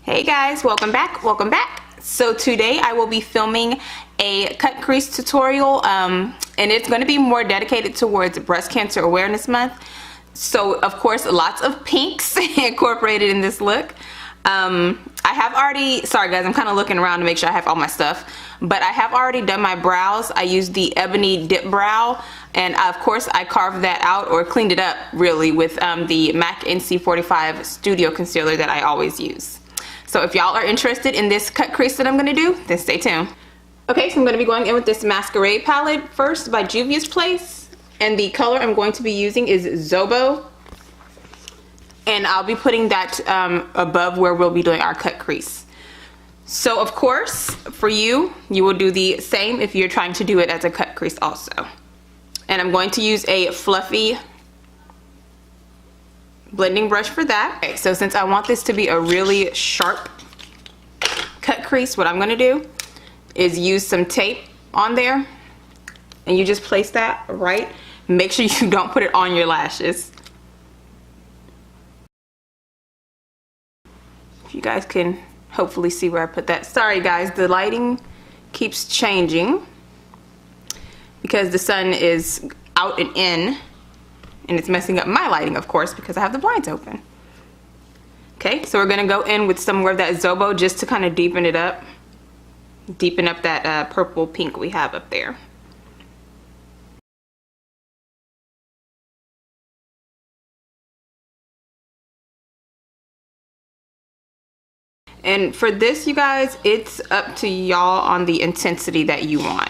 Hey guys, welcome back, welcome back. So today I will be filming a cut crease tutorial and it's going to be more dedicated towards Breast Cancer Awareness Month. So of course lots of pinks incorporated in this look. I have already, sorry guys, I'm kind of looking around to make sure I have all my stuff, but I have already done my brows. I used the Ebony Dip Brow, and of course I carved that out, or cleaned it up really, with the MAC NC45 Studio Concealer that I always use. So if y'all are interested in this cut crease that I'm going to do, then stay tuned. Okay, so I'm going to be going in with this Masquerade palette first by Juvia's Place, and the color I'm going to be using is Zobo. And I'll be putting that above where we'll be doing our cut crease. So of course, for you will do the same if you're trying to do it as a cut crease also. And I'm going to use a fluffy blending brush for that. Okay, so since I want this to be a really sharp cut crease, what I'm going to do is use some tape on there. And you just place that right. Make sure you don't put it on your lashes. You guys can hopefully see where I put that. Sorry guys, the lighting keeps changing because the sun is out and in, and it's messing up my lighting, of course, because I have the blinds open. Okay, so we're gonna go in with some more of that Zobo just to kind of deepen it up, deepen up that purple pink we have up there. And for this, you guys, it's up to y'all on the intensity that you want.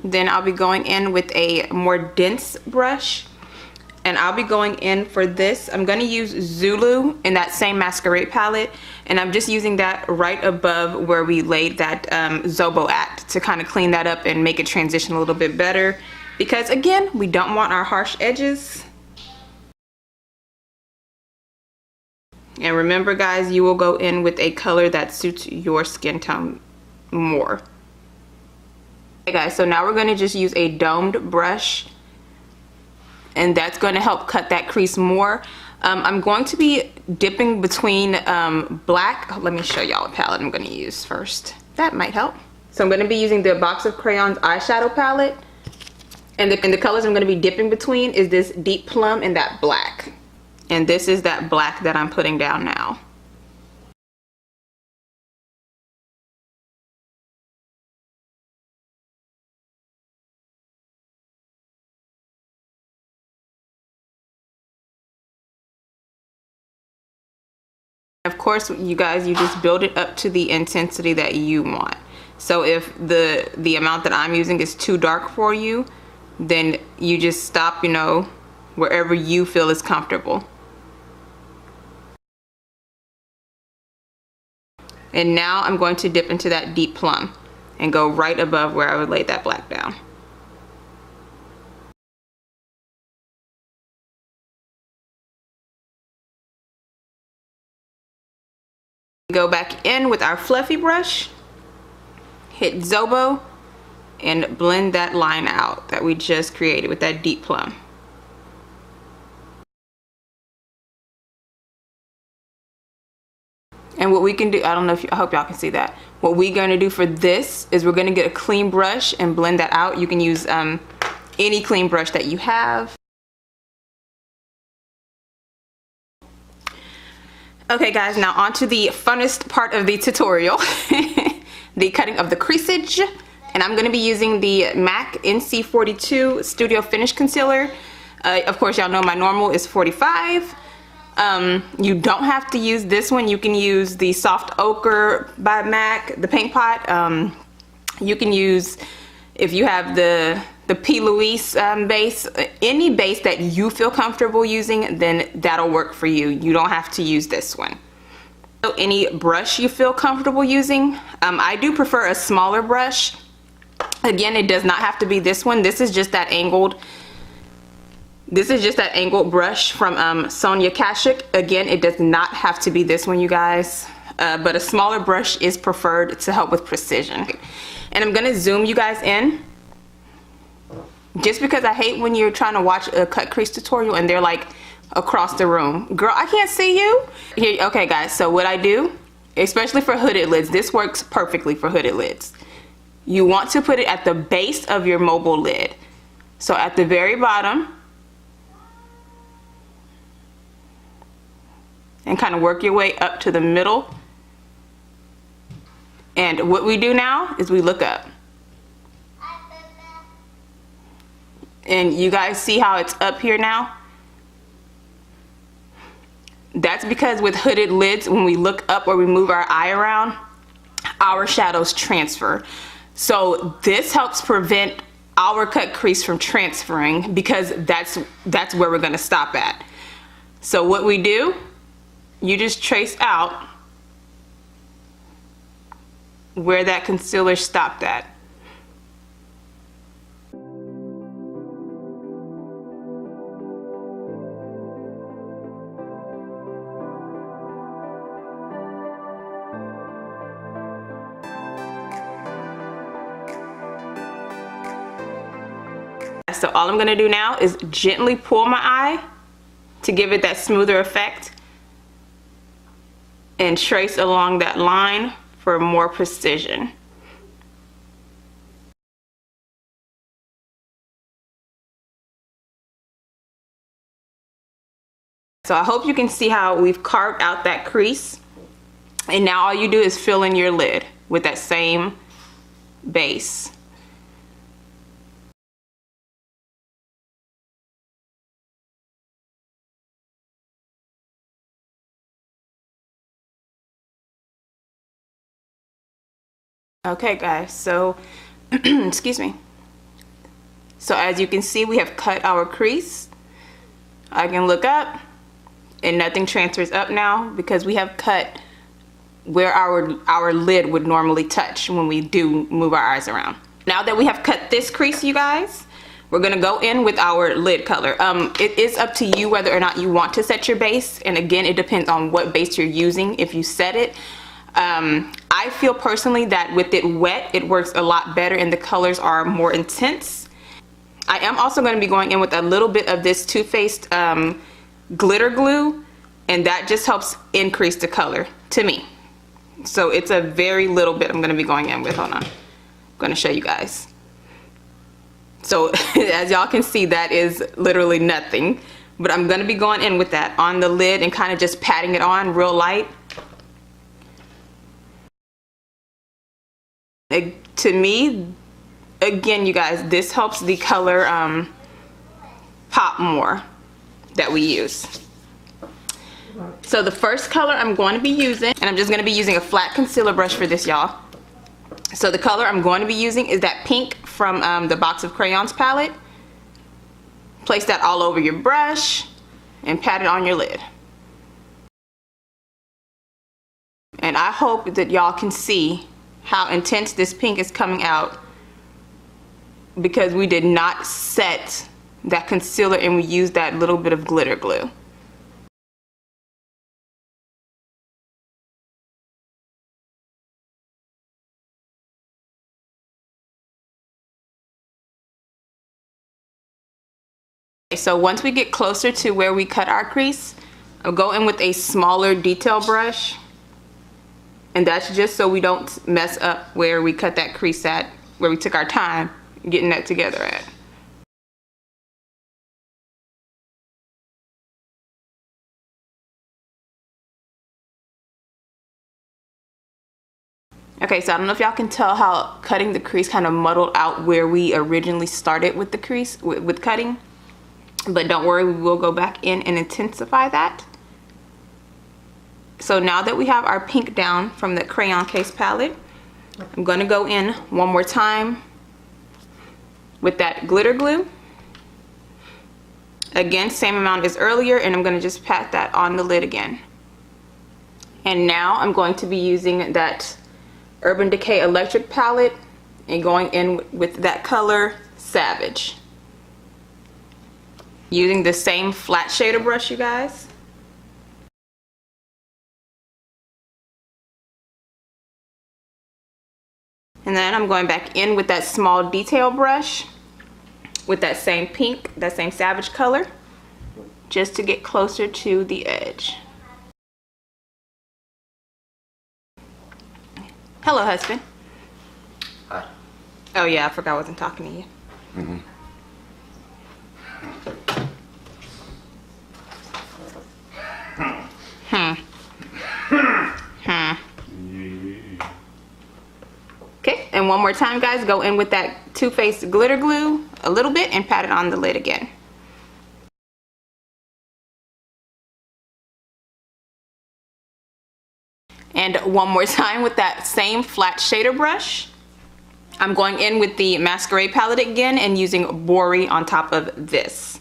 Then I'll be going in with a more dense brush, and I'll be going in for this. I'm gonna use Zulu in that same Masquerade palette, and I'm just using that right above where we laid that Zobo at to kind of clean that up and make it transition a little bit better, because again, we don't want our harsh edges. And remember guys, you will go in with a color that suits your skin tone more. Okay guys, so now we're going to just use a domed brush, and that's going to help cut that crease more. I'm going to be dipping between black. Let me show y'all what palette I'm going to use first. That might help. So I'm going to be using the Box of Crayons eyeshadow palette, and the colors I'm going to be dipping between is this Deep Plum and that black. And this is that black that I'm putting down now. Of course, you guys, you just build it up to the intensity that you want. So if the amount that I'm using is too dark for you, then you just stop, you know, wherever you feel is comfortable. And now I'm going to dip into that Deep Plum and go right above where I would lay that black down. Go back in with our fluffy brush, hit Zobo, and blend that line out that we just created with that Deep Plum. And what we can do, I don't know if I hope y'all can see that. What we're going to do for this is we're going to get a clean brush and blend that out. You can use any clean brush that you have. Okay guys, now on to the funnest part of the tutorial, the cutting of the creasage. And I'm going to be using the MAC NC42 Studio Finish Concealer. Of course, y'all know my normal is 45. You don't have to use this one. You can use the Soft Ochre by MAC, the paint pot. You can use, if you have the P. Louise base, any base that you feel comfortable using, then that'll work for you. You don't have to use this one. So any brush you feel comfortable using. I do prefer a smaller brush. Again, it does not have to be this one. This is just that angled brush from Sonia Kashuk. Again, it does not have to be this one, you guys. But a smaller brush is preferred to help with precision. And I'm gonna zoom you guys in, just because I hate when you're trying to watch a cut crease tutorial and they're like across the room. Girl, I can't see you. Here, okay guys, so what I do especially for hooded lids. This works perfectly for hooded lids. You want to put it at the base of your mobile lid. So at the very bottom, and kind of work your way up to the middle. And what we do now is we look up. And you guys see how it's up here now? That's because with hooded lids, when we look up or we move our eye around, our shadows transfer. So this helps prevent our cut crease from transferring, because that's where we're gonna stop at. So what we do, you just trace out where that concealer stopped at. So all I'm gonna do now is gently pull my eye to give it that smoother effect and trace along that line for more precision. So I hope you can see how we've carved out that crease, and now all you do is fill in your lid with that same base. Okay guys, so excuse me. So as you can see, we have cut our crease. I can look up and nothing transfers up now because we have cut where our lid would normally touch when we do move our eyes around. Now that we have cut this crease, you guys, we're gonna go in with our lid color. It is up to you whether or not you want to set your base, and again, it depends on what base you're using if you set it. I feel personally that with it wet, it works a lot better and the colors are more intense. I am also going to be going in with a little bit of this Too Faced glitter glue, and that just helps increase the color to me. So it's a very little bit I'm going to be going in with. Hold on. I'm going to show you guys. So as y'all can see, that is literally nothing, but I'm going to be going in with that on the lid and kind of just patting it on real light. To me, again, you guys, this helps the color pop more that we use. So the first color I'm going to be using, and I'm just going to be using a flat concealer brush for this, y'all. So the color I'm going to be using is that pink from the Box of Crayons palette. Place that all over your brush and pat it on your lid. And I hope that y'all can see how intense this pink is coming out, because we did not set that concealer and we used that little bit of glitter glue. So once we get closer to where we cut our crease, I'll go in with a smaller detail brush. And that's just so we don't mess up where we cut that crease at, where we took our time getting that together at. Okay, so I don't know if y'all can tell how cutting the crease kind of muddled out where we originally started with the crease, with cutting. But don't worry, we will go back in and intensify that. So now that we have our pink down from the Crayon Case palette, I'm going to go in one more time with that glitter glue. Again, same amount as earlier, and I'm going to just pat that on the lid again. And now I'm going to be using that Urban Decay Electric palette and going in with that color Savage. Using the same flat shader brush, you guys. And then I'm going back in with that small detail brush with that same pink, that same Savage color, just to get closer to the edge. Hello, husband. Hi. Oh yeah, I forgot I wasn't talking to you. Okay, and one more time, guys, go in with that Too Faced glitter glue a little bit and pat it on the lid again. And one more time with that same flat shader brush. I'm going in with the Masquerade palette again and using Bori on top of this.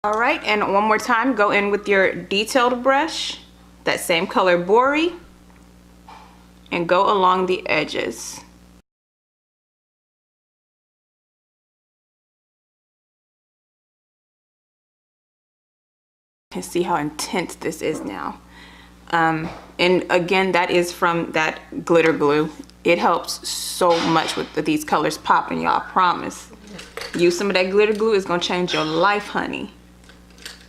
All right, and one more time, go in with your detailed brush, that same color Bori, and go along the edges. You can see how intense this is now. And again, that is from that glitter glue. It helps so much with these colors popping, y'all, I promise. Use some of that glitter glue, it's gonna change your life, honey.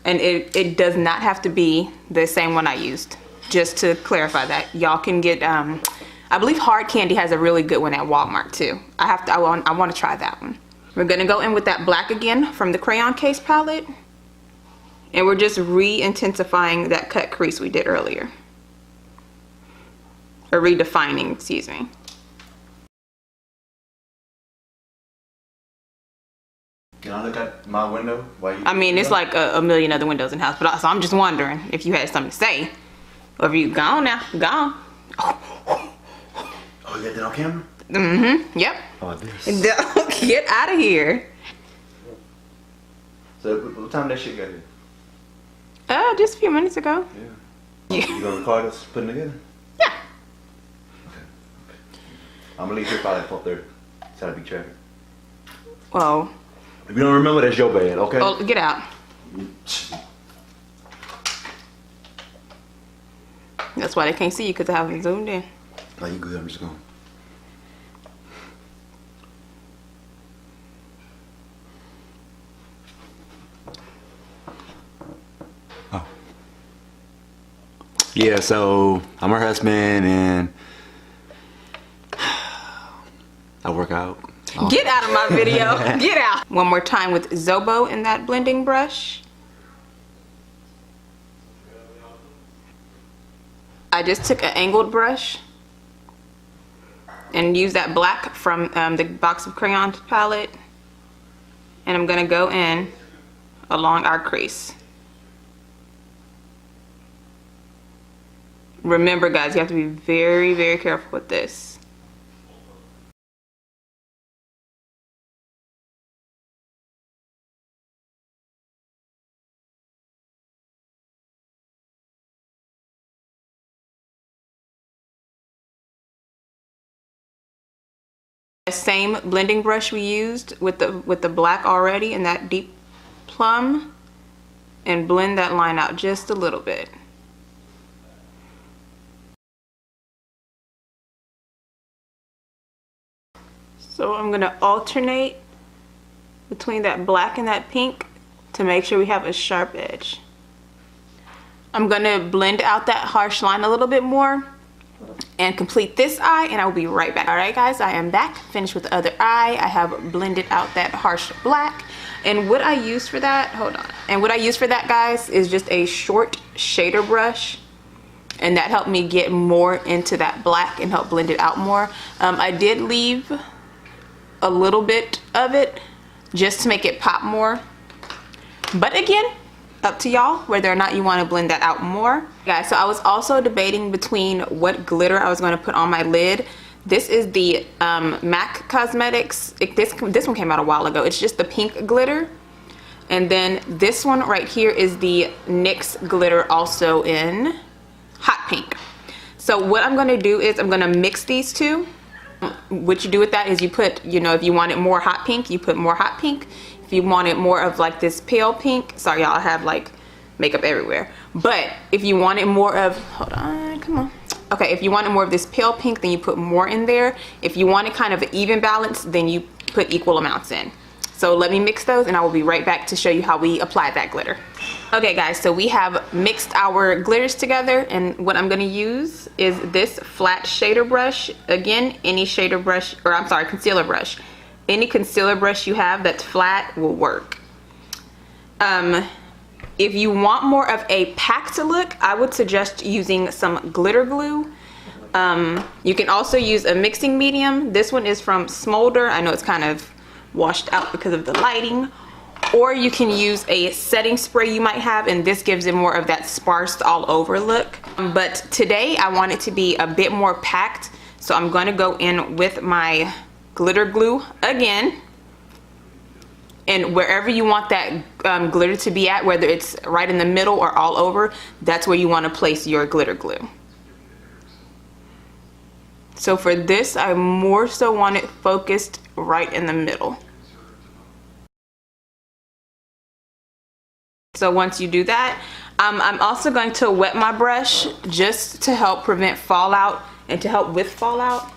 And it does not have to be the same one I used. Just to clarify that, y'all can get, I believe Hard Candy has a really good one at Walmart too. I want to try that one. We're gonna go in with that black again from the Crayon Case palette. And we're just re-intensifying that cut crease we did earlier. Or redefining, excuse me. Can I look at my window while you? I mean, it's like a million other windows in the house, but so I'm just wondering if you had something to say. Or if you gone now, gone. Oh, you got that on camera? Mm-hmm, yep. Oh, this. Get out of here. So what time that shit got here? Just a few minutes ago. Yeah. You gonna record us putting it together? Yeah. Okay. I'm gonna leave here probably at 4:30. Try to be traffic. Well. If you don't remember, that's your bad, okay? Oh, get out. That's why they can't see you, because I haven't zoomed in. No, you good. I'm just going. Oh. Yeah, so I'm her husband and I work out. Get out of my video. Get out. One more time with Zobo in that blending brush. I just took an angled brush and used that black from the Box of Crayons palette. And I'm going to go in along our crease. Remember, guys, you have to be very, very careful with this. Same blending brush we used with the black already in that deep plum, and blend that line out just a little bit. So I'm going to alternate between that black and that pink to make sure we have a sharp edge. I'm going to blend out that harsh line a little bit more and complete this eye, and I will be right back. All right, guys, I am back, finished with the other eye. I have blended out that harsh black, and what I use for that, hold on, and what I use for that, guys, is just a short shader brush, and that helped me get more into that black and help blend it out more. I did leave a little bit of it just to make it pop more, but again, up to y'all whether or not you want to blend that out more. Guys, so I was also debating between what glitter I was going to put on my lid. This is the MAC Cosmetics. This one came out a while ago. It's just the pink glitter. And then this one right here is the NYX glitter, also in hot pink. So what I'm going to do is I'm going to mix these two. What you do with that is you put, you know, if you want it more hot pink, you put more hot pink. If you want it more of like this pale pink, sorry y'all, I have like makeup everywhere. But if you want it more of, hold on, come on. Okay, if you wanted more of this pale pink, then you put more in there. If you want it kind of an even balance, then you put equal amounts in. So let me mix those and I will be right back to show you how we apply that glitter. Okay guys, so we have mixed our glitters together, and what I'm gonna use is this flat shader brush. Again, any shader brush, or I'm sorry, concealer brush. Any concealer brush you have that's flat will work. If you want more of a packed look, I would suggest using some glitter glue. You can also use a mixing medium. This one is from Smolder. I know it's kind of washed out because of the lighting. Or you can use a setting spray you might have, and this gives it more of that sparse all over look. But today I want it to be a bit more packed, so I'm going to go in with my glitter glue again. And wherever you want that glitter to be at, whether it's right in the middle or all over, that's where you want to place your glitter glue. So for this, I more so want it focused right in the middle. So once you do that, I'm also going to wet my brush just to help prevent fallout and to help with fallout.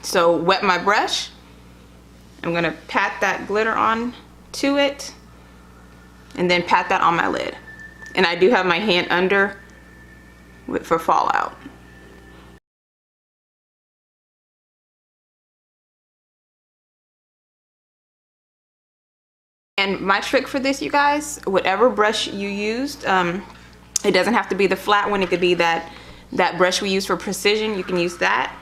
So wet my brush. I'm gonna pat that glitter on to it and then pat that on my lid. And I do have my hand under for fallout. And my trick for this, you guys, whatever brush you used, it doesn't have to be the flat one. It could be that brush we use for precision. You can use that.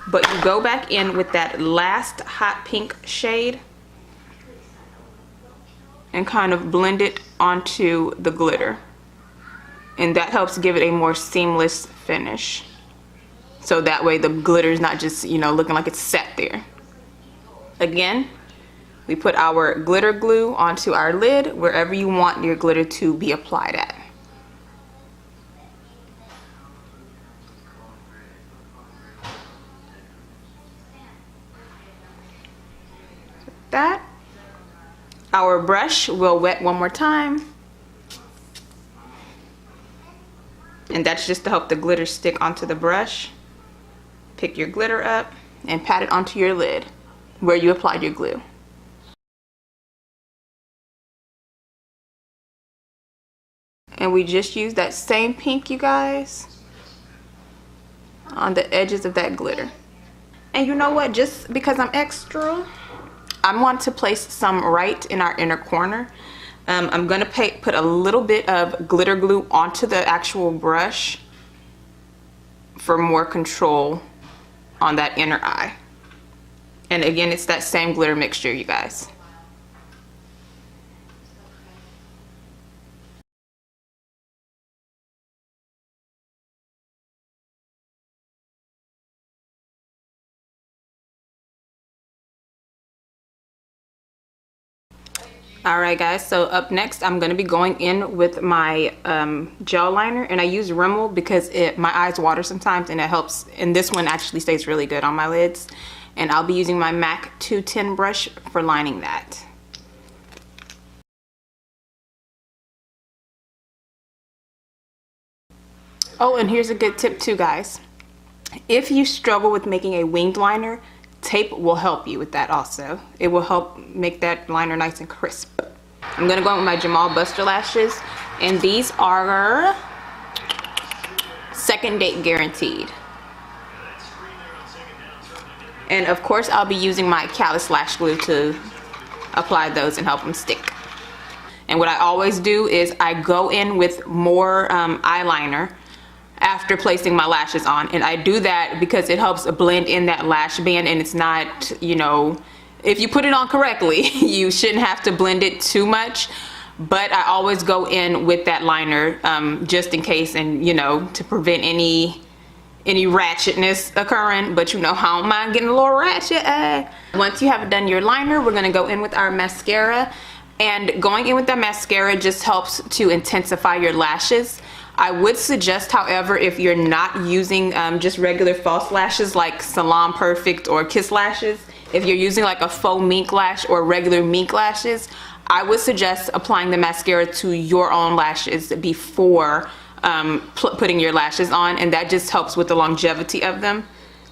But you go back in with that last hot pink shade and kind of blend it onto the glitter. And that helps give it a more seamless finish. So that way the glitter is not just, you know, looking like it's set there. Again, we put our glitter glue onto our lid wherever you want your glitter to be applied at. That. Our brush will wet one more time, and that's just to help the glitter stick onto the brush. Pick your glitter up and pat it onto your lid where you applied your glue. And we just use that same pink, you guys, on the edges of that glitter. And you know what, just because I'm extra, I want to place some right in our inner corner. I'm gonna put a little bit of glitter glue onto the actual brush for more control on that inner eye. And again, it's that same glitter mixture, you guys. Alright guys, so up next I'm going to be going in with my gel liner, and I use Rimmel because my eyes water sometimes, and it helps, and this one actually stays really good on my lids. And I'll be using my MAC 210 brush for lining that. Oh, and here's a good tip too, guys. If you struggle with making a winged liner, tape will help you with that also. It will help make that liner nice and crisp. I'm gonna go in with my Jamal Buster lashes, and these are second date guaranteed. And of course I'll be using my callus lash glue to apply those and help them stick. And what I always do is I go in with more eyeliner after placing my lashes on, and I do that because it helps blend in that lash band, and it's not, you know, if you put it on correctly, you shouldn't have to blend it too much. But I always go in with that liner just in case, and you know, to prevent any ratchetness occurring. But you know how I don't mind getting a little ratchet. Once you have done your liner, we're gonna go in with our mascara, and going in with the mascara just helps to intensify your lashes. I would suggest, however, if you're not using just regular false lashes like Salon Perfect or Kiss lashes, if you're using like a faux mink lash or regular mink lashes, I would suggest applying the mascara to your own lashes before putting your lashes on, and that just helps with the longevity of them.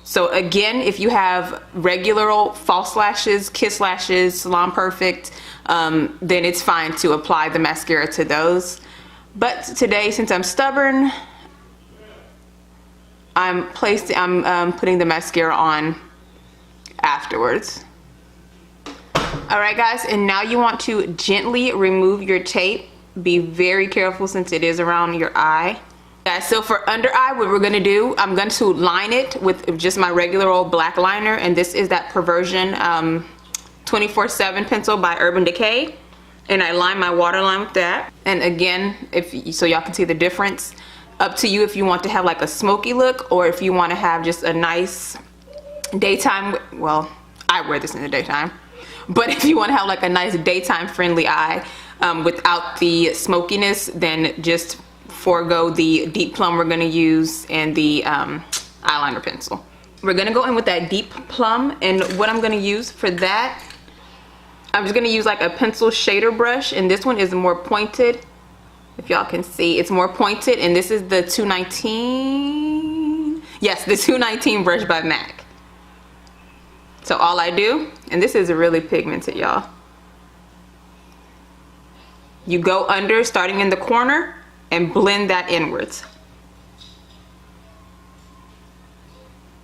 So again, if you have regular old false lashes, kiss lashes, Salon Perfect, then it's fine to apply the mascara to those. But today, since I'm stubborn, I'm putting the mascara on afterwards. Alright guys, and now you want to gently remove your tape. Be very careful since it is around your eye. Guys, so for under eye, what we're going to do, I'm going to line it with just my regular old black liner, and this is that Perversion 24/7 pencil by Urban Decay, and I line my waterline with that. And again, so y'all can see the difference. Up to you if you want to have like a smoky look, or if you want to have just a nice daytime, well, I wear this in the daytime, but if you want to have like a nice daytime friendly eye without the smokiness, then just forego the deep plum we're going to use and the eyeliner pencil. We're going to go in with that deep plum, and what I'm going to use for that, I'm just going to use like a pencil shader brush, and this one is more pointed. If y'all can see, it's more pointed, and this is the 219, yes, the 219 brush by MAC. So all I do, and this is really pigmented, y'all, you go under, starting in the corner, and blend that inwards.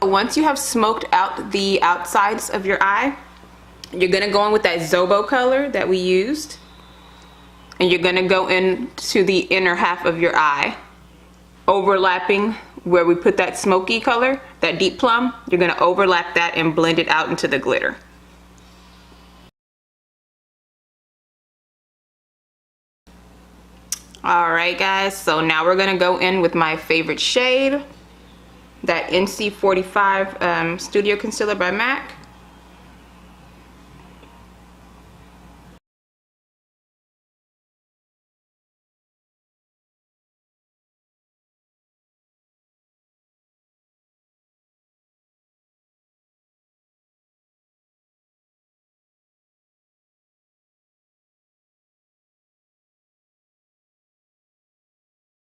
Once you have smoked out the outsides of your eye, you're gonna go in with that Zobo color that we used, and you're gonna go into the inner half of your eye, overlapping where we put that smoky color, that deep plum. You're gonna overlap that and blend it out into the glitter. Alright guys, so now we're going to go in with my favorite shade, that NC45 Studio Concealer by MAC.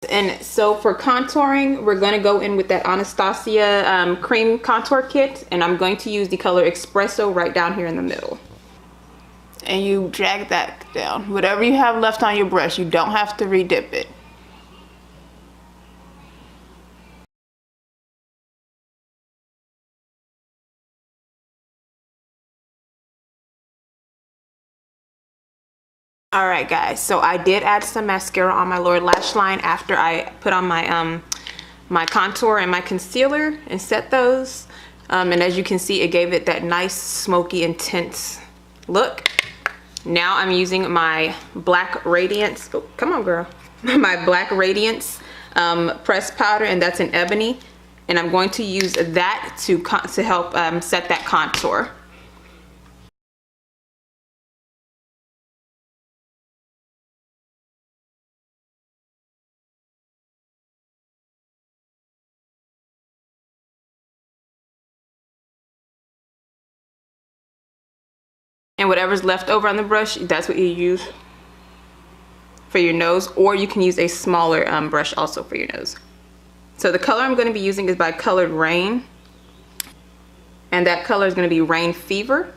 And so for contouring, we're going to go in with that Anastasia cream contour kit, and I'm going to use the color Espresso right down here in the middle. And you drag that down. Whatever you have left on your brush, you don't have to redip it. Alright guys, so I did add some mascara on my lower lash line after I put on my my contour and my concealer and set those. And as you can see, it gave it that nice smoky intense look. Now I'm using my Black Radiance, oh, come on girl, my Black Radiance pressed powder, and that's in Ebony. And I'm going to use that to help set that contour. And whatever's left over on the brush, that's what you use for your nose, or you can use a smaller brush also for your nose. So the color I'm going to be using is by Colored Rain, and that color is going to be Rain Fever.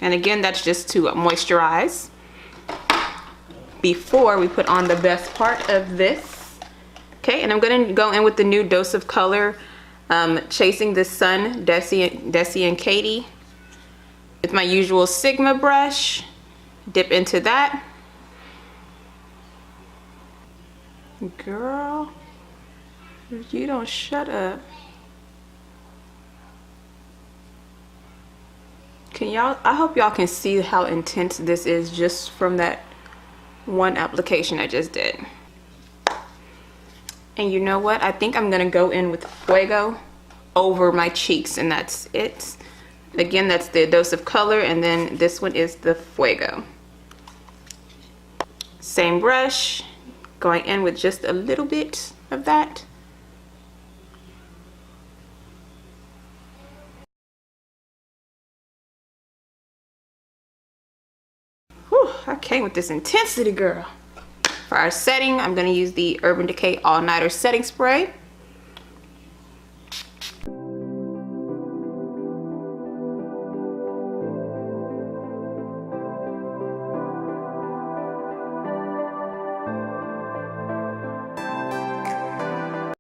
And again, that's just to moisturize before we put on the best part of this. Okay, and I'm going to go in with the new Dose of Color Chasing the Sun, Desi and Katie. With my usual Sigma brush, dip into that. Girl, you don't shut up. Can y'all, I hope y'all can see how intense this is just from that one application I just did. And you know what? I think I'm gonna go in with Fuego over my cheeks, and that's it. Again, that's the Dose of Color, and then this one is the Fuego. Same brush, going in with just a little bit of that. Whew, I came with this intensity, girl. For our setting, I'm going to use the Urban Decay All Nighter Setting Spray.